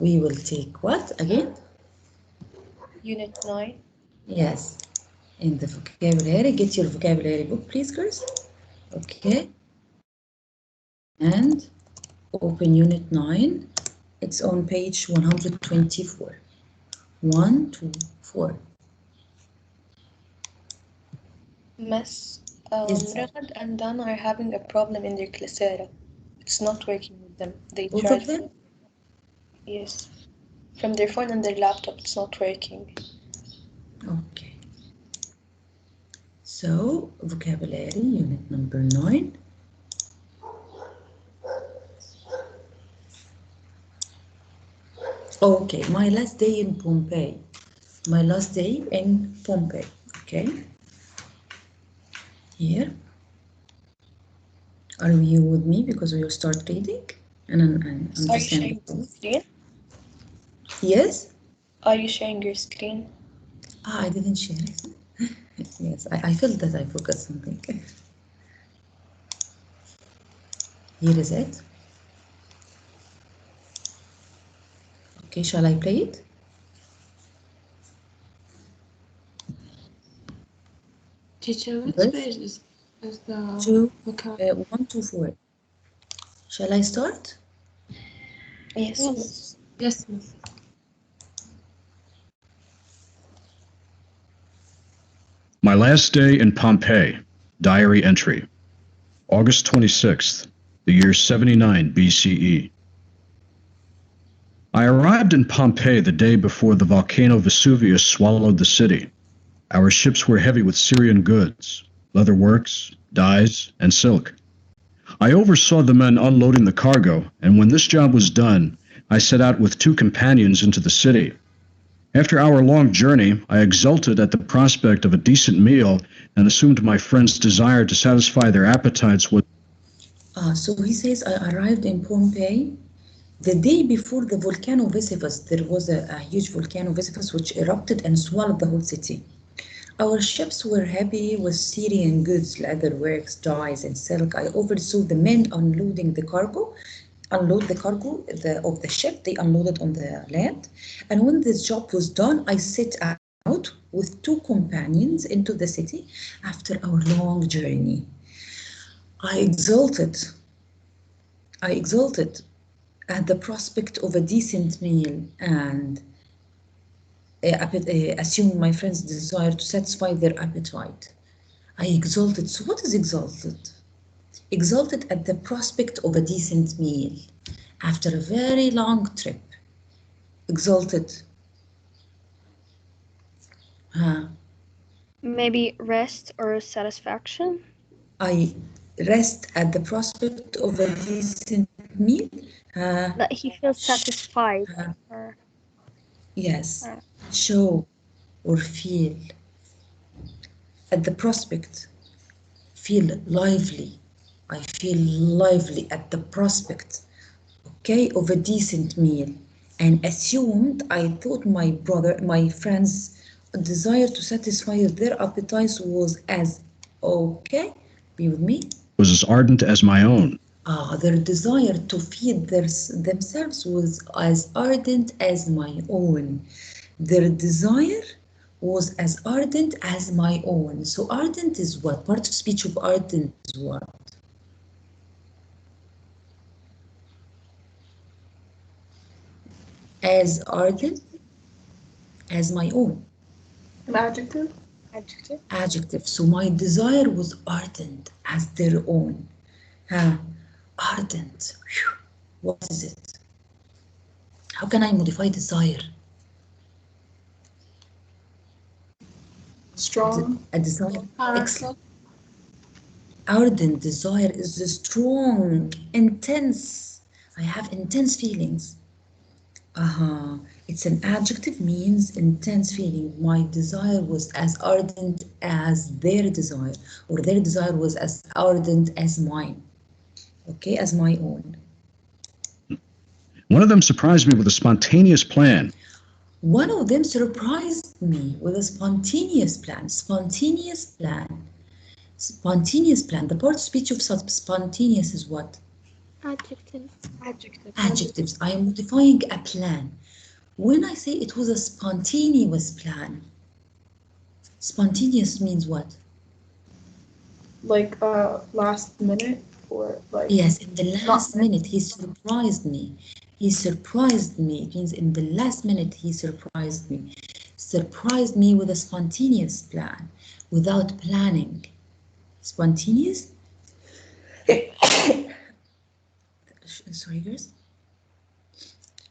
We will take what again? Unit 9. Yes, in the vocabulary. Get your vocabulary book, please, girls. Okay. And open Unit 9. It's on page 124. 1, 2, 4. Miss, Yes. Ragad and Dan are having a problem in their Clasera. It's not working with them. They Both tried. of them? Yes. From their phone and their laptop, it's not working. Okay. So, vocabulary, unit number 9. Okay, my last day in Pompeii. My last day in Pompeii. Okay. Here. Are you with me? Because we will start reading and understand. Are you sharing your screen? Yes? Are you sharing your screen? I didn't share it. Yes, I felt that I forgot something. Here is it. Okay, shall I play it? Teacher, which Yes. page is the vocabulary? 1 to 4. Shall I start? Yes. Yes, miss. My last day in Pompeii. Diary entry. August 26th, the year 79 BCE. I arrived in Pompeii the day before the volcano Vesuvius swallowed the city. Our ships were heavy with Syrian goods, leather works, dyes, and silk. I oversaw the men unloading the cargo, and when this job was done, I set out with 2 companions into the city. After our long journey, I exulted at the prospect of a decent meal and assumed my friends' desire to satisfy their appetites was. So he says, I arrived in Pompeii the day before the volcano Vesuvius. There was a huge volcano Vesuvius which erupted and swallowed the whole city. Our ships were heavy with Syrian goods, leather works, dyes, and silk. I oversaw the men unloading the cargo. Of the ship. They unloaded on the land. And when this job was done, I set out with 2 companions into the city after our long journey. I exulted at the prospect of a decent meal and assumed my friends' desire to satisfy their appetite. I exulted. So what is exalted? Exulted at the prospect of a decent meal after a very long trip. Exalted. Maybe rest or satisfaction? I rest at the prospect of a decent meal. That he feels satisfied. Yes. Show or feel. At the prospect. Feel lively. I feel lively at the prospect, okay, of a decent meal, and I thought my friends' desire to satisfy their appetites was as, okay, be with me? Was as ardent as my own. Their desire to feed themselves was as ardent as my own. Their desire was as ardent as my own. So ardent is what? Part of speech of ardent is what? As ardent as my own. An adjective? Adjective. Adjective. So my desire was ardent as their own. Ardent. Whew. What is it? How can I modify desire? Strong. A desire. Powerful. Excellent. Ardent desire is the strong, intense. I have intense feelings. It's an adjective, means intense feeling. My desire was as ardent as their desire, or their desire was as ardent as mine. Okay, as my own. One of them surprised me with a spontaneous plan. One of them surprised me with a spontaneous plan. Spontaneous plan. Spontaneous plan. The part of speech of spontaneous is what? Adjective. Adjectives. I am modifying a plan. When I say it was a spontaneous plan, spontaneous means what? Like last minute or like. Yes, in the last minute he surprised me. He surprised me. It means in the last minute he surprised me. Surprised me with a spontaneous plan, without planning. Spontaneous? Sorry, girls.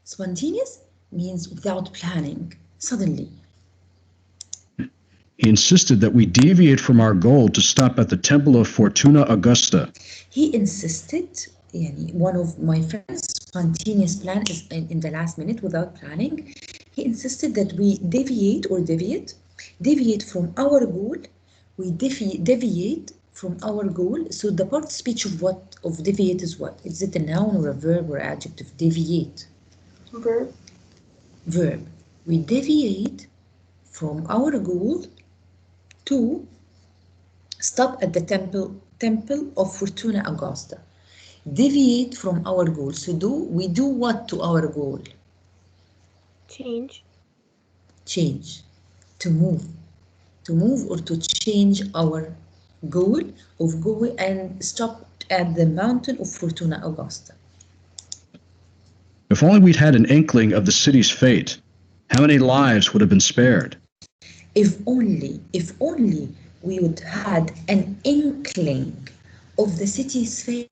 Spontaneous means without planning, suddenly. He insisted that we deviate from our goal to stop at the temple of Fortuna Augusta. He insisted, one of my friends' spontaneous plan is in the last minute without planning. He insisted that we deviate from our goal. We deviate from our goal. So the part speech of deviate is what? Is it a noun or a verb or adjective? Deviate. Verb. We deviate from our goal to stop at the temple of Fortuna Augusta. Deviate from our goal. So we do what to our goal? Change. To move or to change our goal of going and stop at the mountain of Fortuna Augusta. If only we'd had an inkling of the city's fate, how many lives would have been spared? If only we would had an inkling of the city's fate.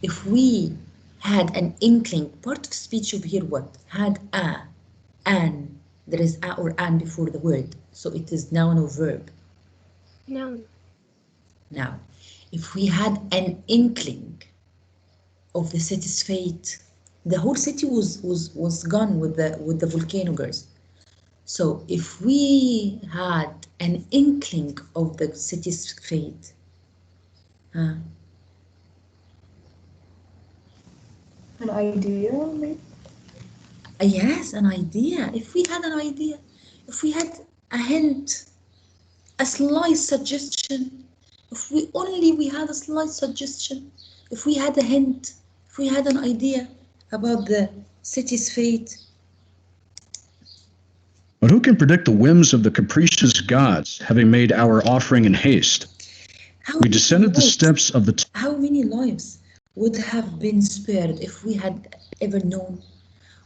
If we had an inkling, part of speech over here, what? Had an. There is a or an before the word, so it is noun or verb. Noun. Now, if we had an inkling of the city's fate, the whole city was gone with the volcano, girls. So if we had an inkling of the city's fate, An idea, maybe? Yes, an idea. If we had an idea, if we had a hint, a slight suggestion, if we had a slight suggestion, if we had a hint, if we had an idea about the city's fate. But who can predict the whims of the capricious gods, having made our offering in haste? We descended the steps of the... How many lives would have been spared if we had ever known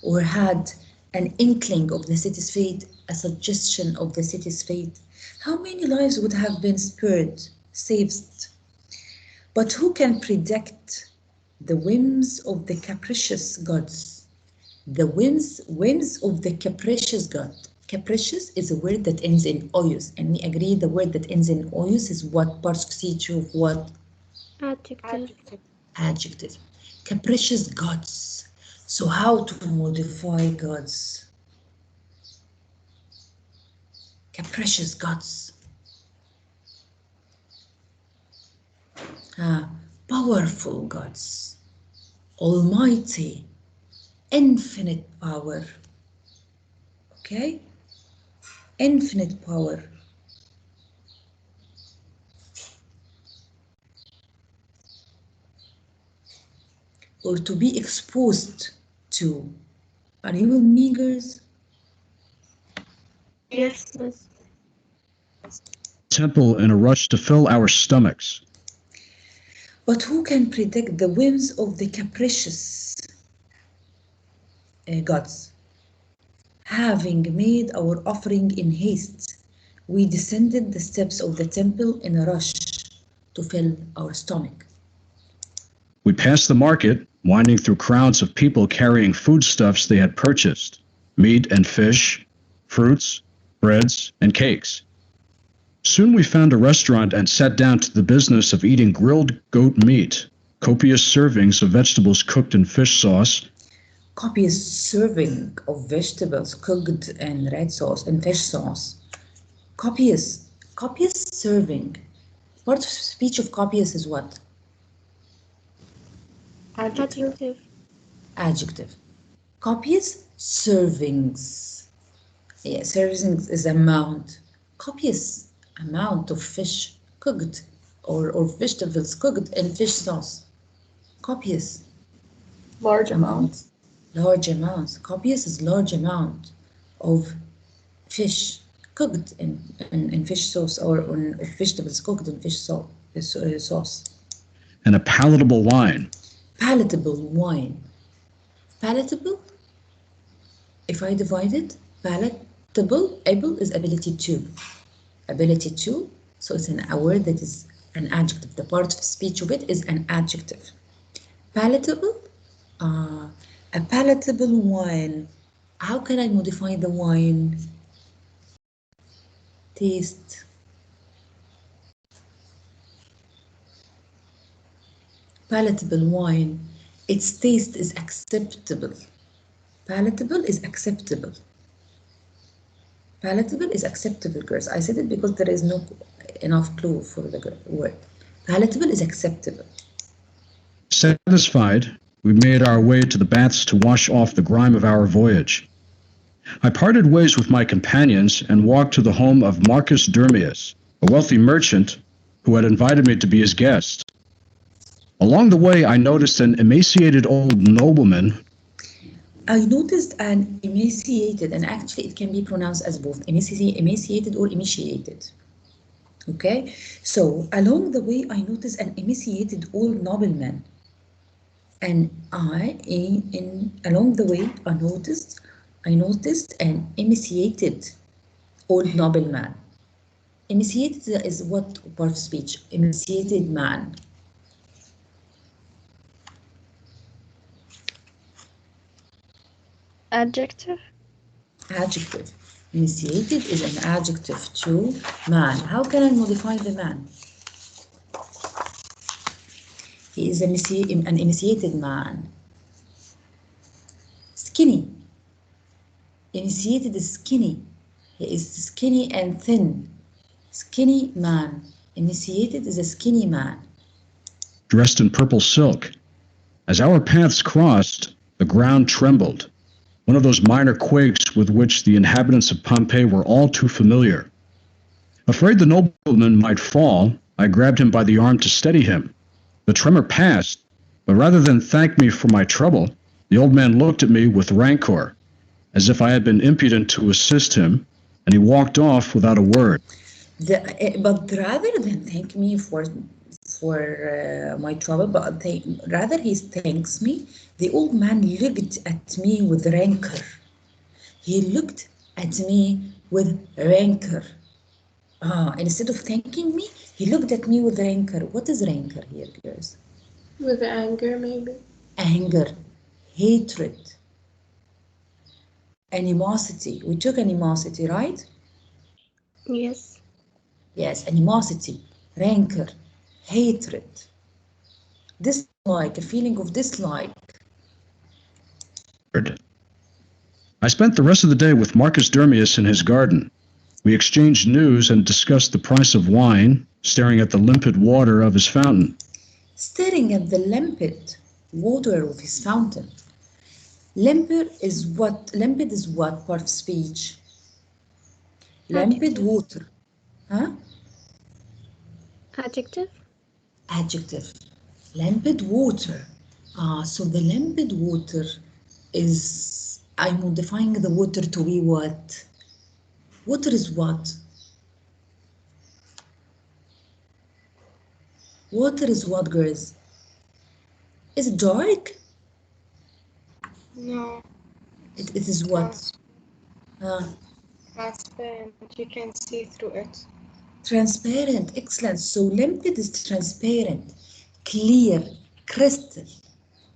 or had an inkling of the city's fate, a suggestion of the city's fate? How many lives would have been spared, saved? But who can predict the whims of the capricious gods? The whims of the capricious god. Capricious is a word that ends in oyus, and we agree the word that ends in oyus is what? Part of speech of what? Adjective. Capricious gods. So how to modify gods? Capricious gods. Powerful gods. Almighty. Infinite power. Okay? Infinite power. Or to be exposed to. Are you with me, girls? Yes. Temple in a rush to fill our stomachs. But who can predict the whims of the capricious gods? Having made our offering in haste, we descended the steps of the temple in a rush to fill our stomach. We passed the market, winding through crowds of people carrying foodstuffs they had purchased, meat and fish, fruits, breads, and cakes. Soon we found a restaurant and sat down to the business of eating grilled goat meat, copious servings of vegetables cooked in fish sauce, copious serving of vegetables cooked in red sauce and fish sauce. Copious serving. Part of speech of copious is what? Adjective. Copious servings. Yeah, servings is amount. Copious amount of fish cooked or vegetables cooked in fish sauce. Copious. Large amounts. Large amounts. Copious is large amount of fish cooked in fish sauce, or vegetables cooked in fish sauce. And a palatable wine. Palatable wine. Palatable, if I divide it, palatable, able is ability to. Ability to, so it's a word that is an adjective. The part of speech of it is an adjective. Palatable, a palatable wine. How can I modify the wine? Taste. Palatable wine. Its taste is acceptable. Palatable is acceptable. Palatable is acceptable, girls. I said it because there is no enough clue for the word. Palatable is acceptable. Satisfied, we made our way to the baths to wash off the grime of our voyage. I parted ways with my companions and walked to the home of Marcus Durmius, a wealthy merchant who had invited me to be his guest. Along the way, I noticed an emaciated old nobleman. I noticed an emaciated, and actually it can be pronounced as both emaciated or emaciated. Okay, so along the way I noticed an emaciated old nobleman, and along the way I noticed an emaciated old nobleman. Emaciated is what part of speech? Emaciated man. Adjective. Adjective. Emaciated is an adjective to man. How can I modify the man? He is an emaciated man. Skinny. Emaciated is skinny. He is skinny and thin. Skinny man. Emaciated is a skinny man. Dressed in purple silk. As our paths crossed, the ground trembled. One of those minor quakes with which the inhabitants of Pompeii were all too familiar. Afraid the nobleman might fall, I grabbed him by the arm to steady him. The tremor passed, but rather than thank me for my trouble, the old man looked at me with rancor, as if I had been impudent to assist him, and he walked off without a word. But rather than thank me for my trouble, but rather he thanks me, the old man looked at me with rancor. He looked at me with rancor. Instead of thanking me, he looked at me with rancor. What is rancor here, girls? With anger, maybe. Anger, hatred, animosity. We took animosity, right? Yes. Yes, animosity, rancor, hatred, dislike, a feeling of dislike. I spent the rest of the day with Marcus Durmius in his garden. We exchanged news and discussed the price of wine, staring at the limpid water of his fountain. Staring at the limpid water of his fountain. Limpid is what part of speech? Limpid water. Huh? Adjective. Adjective. Limpid water. So the limpid water is, I'm modifying the water to be what? Water is what? Water is what, girls? Is it dark? No. It is what? Transparent. You can see through it. Transparent. Excellent. So limpid is transparent, clear, crystal.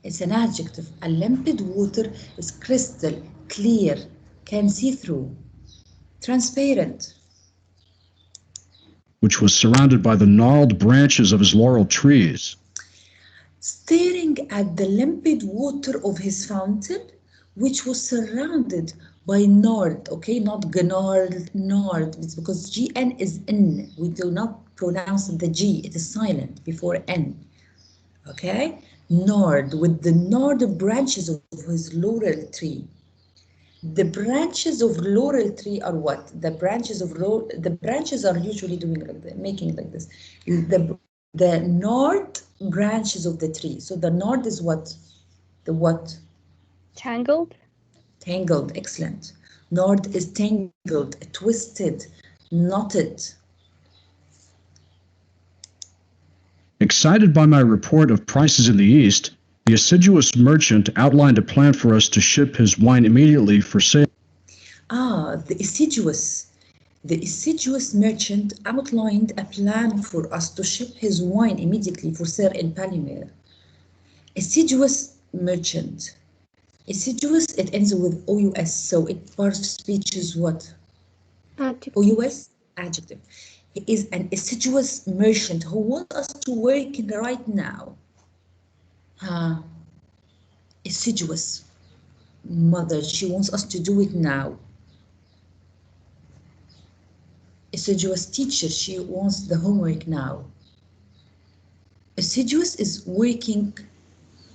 It's an adjective. A limpid water is crystal, clear, can see through, transparent. Which was surrounded by the gnarled branches of his laurel trees. Staring at the limpid water of his fountain, which was surrounded by gnarled, okay, not gnarled, gnarled. It's because GN is N. We do not pronounce the G. It is silent before N. Okay? Gnarled, with the gnarled branches of his laurel tree. The branches of laurel tree are what? The branches are usually doing like that, making like this. The gnarled branches of the tree. So the node is what? The what? Tangled. Tangled. Excellent. Node is tangled, twisted, knotted. Excited by my report of prices in the East, the assiduous merchant outlined a plan for us to ship his wine immediately for sale. The assiduous merchant outlined a plan for us to ship his wine immediately for sale in Palmyra. Assiduous merchant. Assiduous, it ends with OUS, so it part of speech is what? Adjective. OUS, adjective. He is an assiduous merchant who wants us to work right now. Assiduous mother, she wants us to do it now. Assiduous teacher, she wants the homework now. Assiduous is working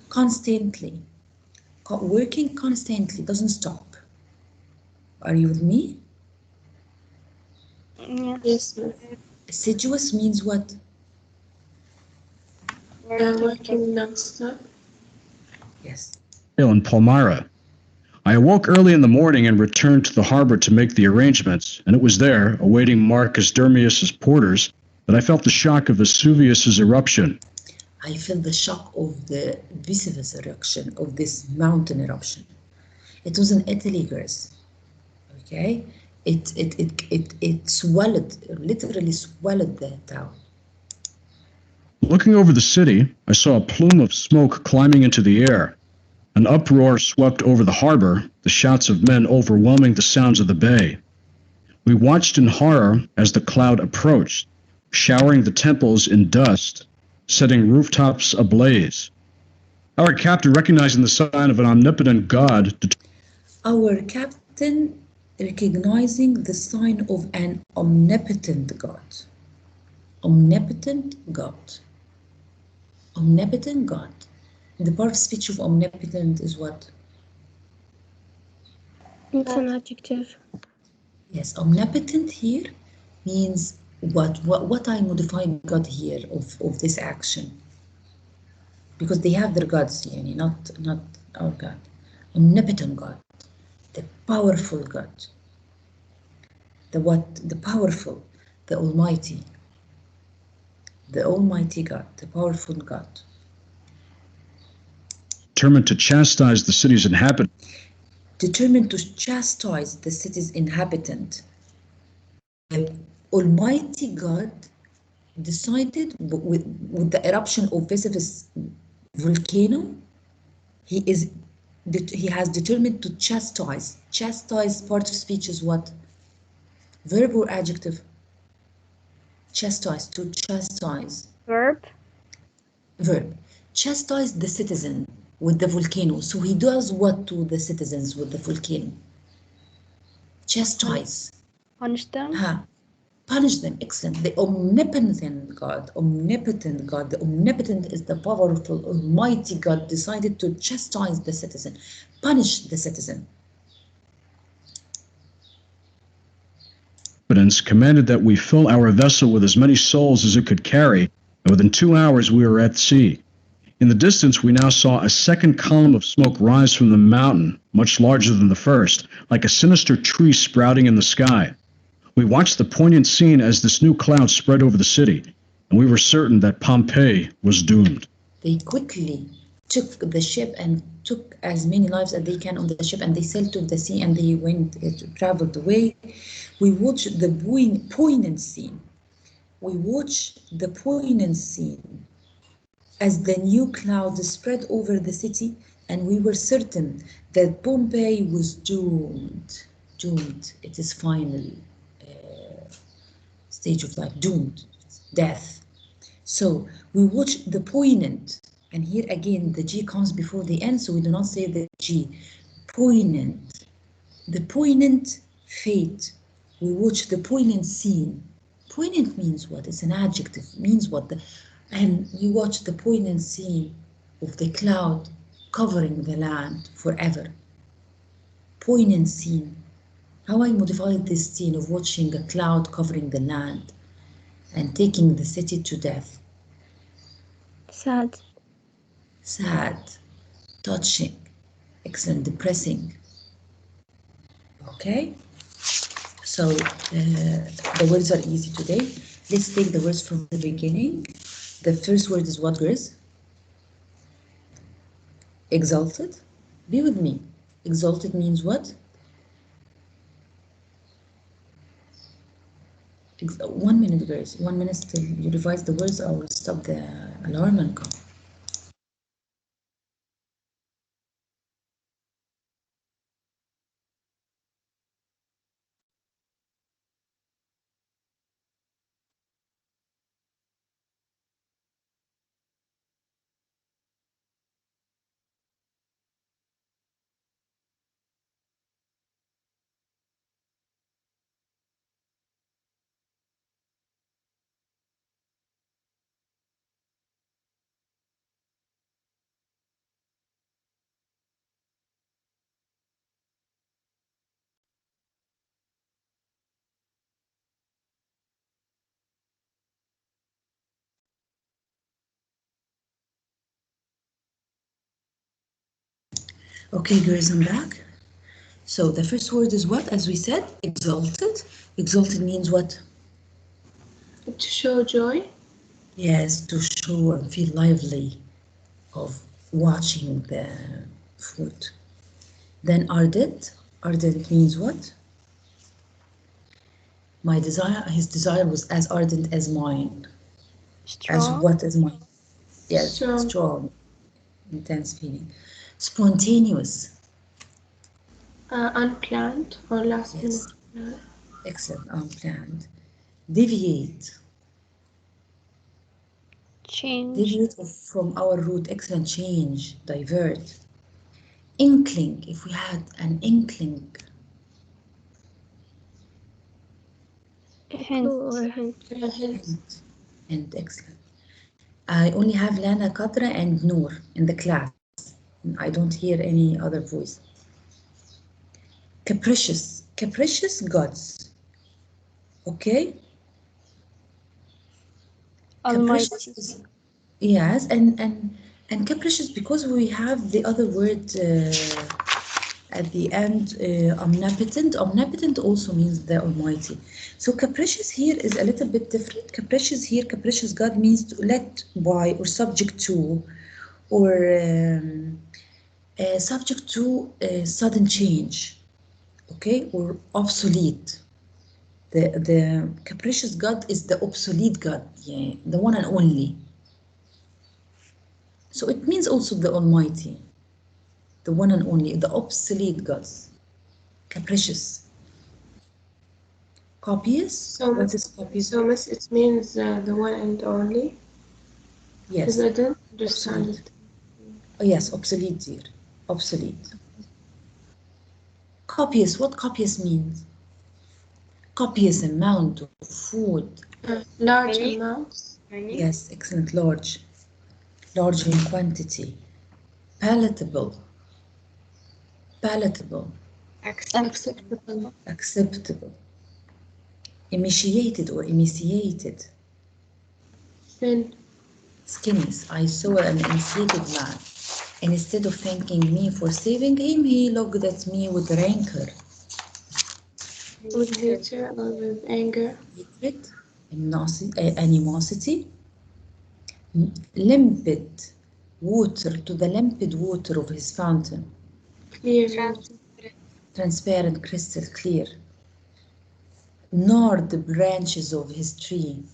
constantly. Working constantly, doesn't stop. Are you with me? Yeah. Yes, ma'am. Assiduous means what? Working non-stop. Yes. In Palmyra. I awoke early in the morning and returned to the harbor to make the arrangements, and it was there, awaiting Marcus Dermius's porters, that I felt the shock of Vesuvius's eruption. I felt the shock of the Vesuvius eruption, of this mountain eruption. It was in Italy, girls. Okay? It swallowed, literally swallowed the town. Looking over the city, I saw a plume of smoke climbing into the air. An uproar swept over the harbor, the shouts of men overwhelming the sounds of the bay. We watched in horror as the cloud approached, showering the temples in dust, setting rooftops ablaze. Our captain, recognizing the sign of an omnipotent God, Our captain recognizing the sign of an omnipotent God. Omnipotent God. Omnipotent God. The part of speech of omnipotent is what? It's an adjective. Yes, omnipotent here means what I modify God here of this action. Because they have their gods, yani, not our God. Omnipotent God, the powerful God. The powerful, the Almighty. The Almighty God, the powerful God. determined to chastise the city's inhabitants. Determined to chastise the city's inhabitant. The Almighty God decided with the eruption of Vesuvius volcano, he has determined to chastise. Chastise, part of speech is what? Verb or adjective? Chastise, to chastise. Verb. Verb. Chastise the citizen with the volcano. So he does what to the citizens with the volcano? Chastise. Punish them. Punish them. Excellent. The omnipotent God, the omnipotent is the powerful, almighty God, decided to chastise the citizen, punish the citizen. Commanded that we fill our vessel with as many souls as it could carry, and within 2 hours we were at sea. In the distance we now saw a second column of smoke rise from the mountain, much larger than the first, like a sinister tree sprouting in the sky. We watched the poignant scene as this new cloud spread over the city, and we were certain that Pompeii was doomed. They quickly took the ship and took as many lives as they can on the ship, and they sailed to the sea, and they traveled away. We watched the poignant scene. We watched the poignant scene as the new cloud spread over the city, and we were certain that Pompeii was doomed. Doomed. It is final stage of life. Doomed. Death. So we watch the poignant, and here again the G comes before the N, so we do not say the G. Poignant. The poignant fate. We watch the poignant scene. Poignant means what? It's an adjective. Means what? And we watch the poignant scene of the cloud covering the land forever. Poignant scene. How I modified this scene of watching a cloud covering the land and taking the city to death. Sad. Sad. Touching. Excellent. Depressing. Okay? So the words are easy today. Let's take the words from the beginning. The first word is what, Grace? Exalted. Be with me. Exalted means what? 1 minute, Grace. 1 minute till you revise the words. I will stop the alarm and come. Okay, Grace, I'm back. So the first word is what? As we said, exalted. Exalted means what? To show joy. Yes, to show and feel lively of watching the food. Then ardent. Ardent means what? My desire, his desire was as ardent as mine. Strong. As what is mine? Yes, strong, intense feeling. Spontaneous. Unplanned or last Yes. minute. Excellent, unplanned. Deviate. Change. Deviate from our route. Excellent, change, divert. Inkling, if we had an inkling. Hint. Or hint. And excellent. I only have Lana, Kadra, and Noor in the class. I don't hear any other voice. Capricious. Capricious gods. Okay? Almighty. Capricious. Yes, and capricious because we have the other word at the end, omnipotent. Omnipotent also means the Almighty. So capricious here is a little bit different. Capricious here, capricious God means to let by or subject to, or subject to sudden change, okay, or obsolete. The capricious God is the obsolete God, yeah, the one and only. So it means also the Almighty, the one and only, the obsolete gods. Capricious. Copious? So What is copious? So miss, it means the one and only. Yes. Because I don't understand Obsolete. it. Oh, yes, obsolete, dear. Obsolete. Copious. What copious means? Copious amount of food. Large amounts. Yes, excellent. Large. Large in quantity. Palatable. Palatable. Acceptable. Acceptable. Emaciated or emaciated. Thin. Skinny. I saw an emaciated man, and instead of thanking me for saving him, he looked at me with rancor. With hatred or with anger. Hatred, animosity. Limpid water, to the limpid water of his fountain. Clear. Transparent, crystal clear. Gnawed the branches of his tree.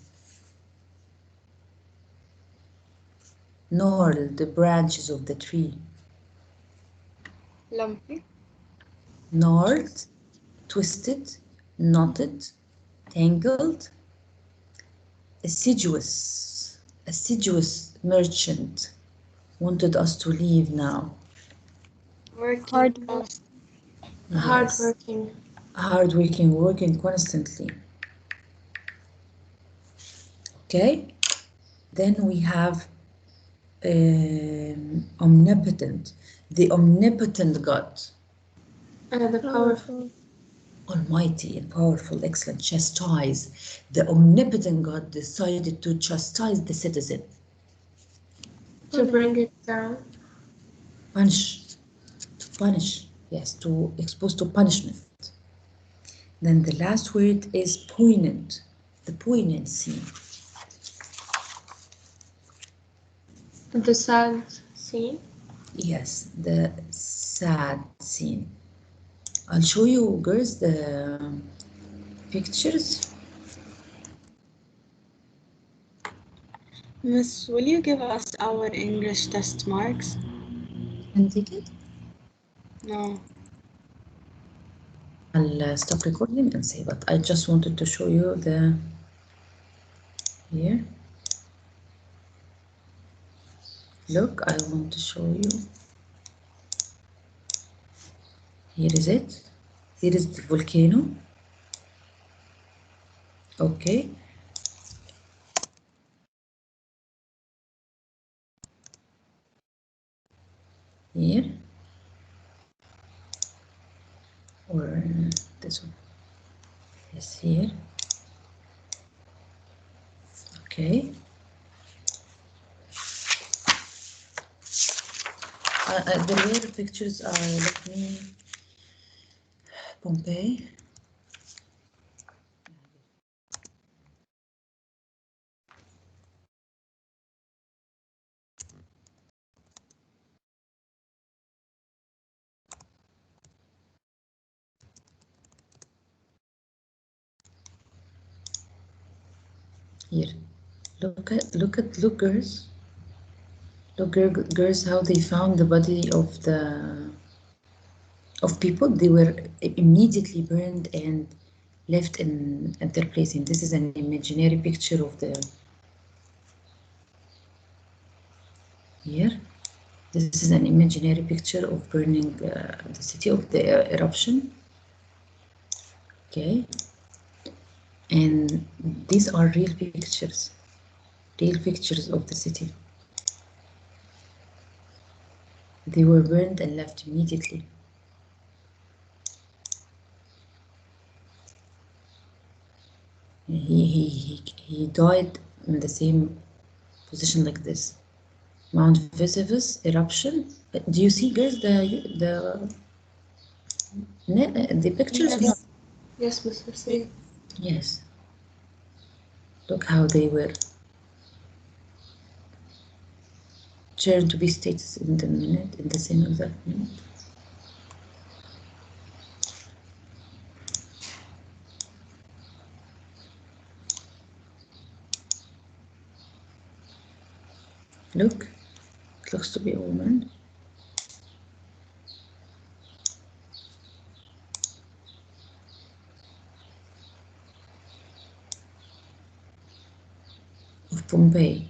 Gnawed the branches of the tree. Lumpy. Gnawed, twisted, knotted, tangled. Assiduous merchant wanted us to leave now. Working. Yes. Hardworking. Hardworking, working constantly. Okay, then we have omnipotent, the omnipotent God. The powerful. Almighty and powerful, excellent, chastise. The omnipotent God decided to chastise the citizen. To bring it down. Punish. To punish. Yes, to expose to punishment. Then the last word is poignant. The poignant scene. The sad scene. Yes, the sad scene. I'll show you girls the pictures. Miss, will you give us our English test marks? Can take it. No. I'll stop recording and say, but I just wanted to show you the here. Look, I want to show you. Here is it. Here is the volcano. Okay. Here. Or this one. Yes, here. Okay. The rare pictures are, let me, Pompeii. Here, look girls. Look girls, how they found the body of people. They were immediately burned and left at their place. And this is an imaginary picture of the here. This is an imaginary picture of burning the city of the eruption. Okay. And these are real pictures of the city. They were burned and left immediately. He died in the same position like this. Mount Vesuvius eruption. Do you see, guys, the pictures? Yes. No. Yes, Mr. C. Yes. Look how they were turned to be states in the same exact minute. Look, it looks to be a woman. Of Pompeii.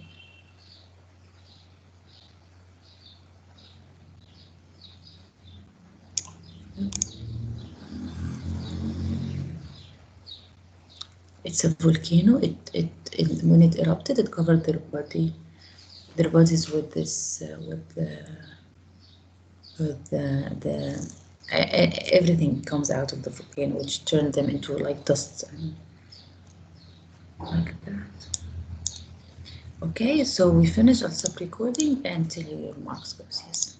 It's a volcano. It when it erupted, it covered their bodies with this everything comes out of the volcano, which turned them into like dust and like that. Okay, so we finish. I'll stop recording and tell you your marks, guys. Yes.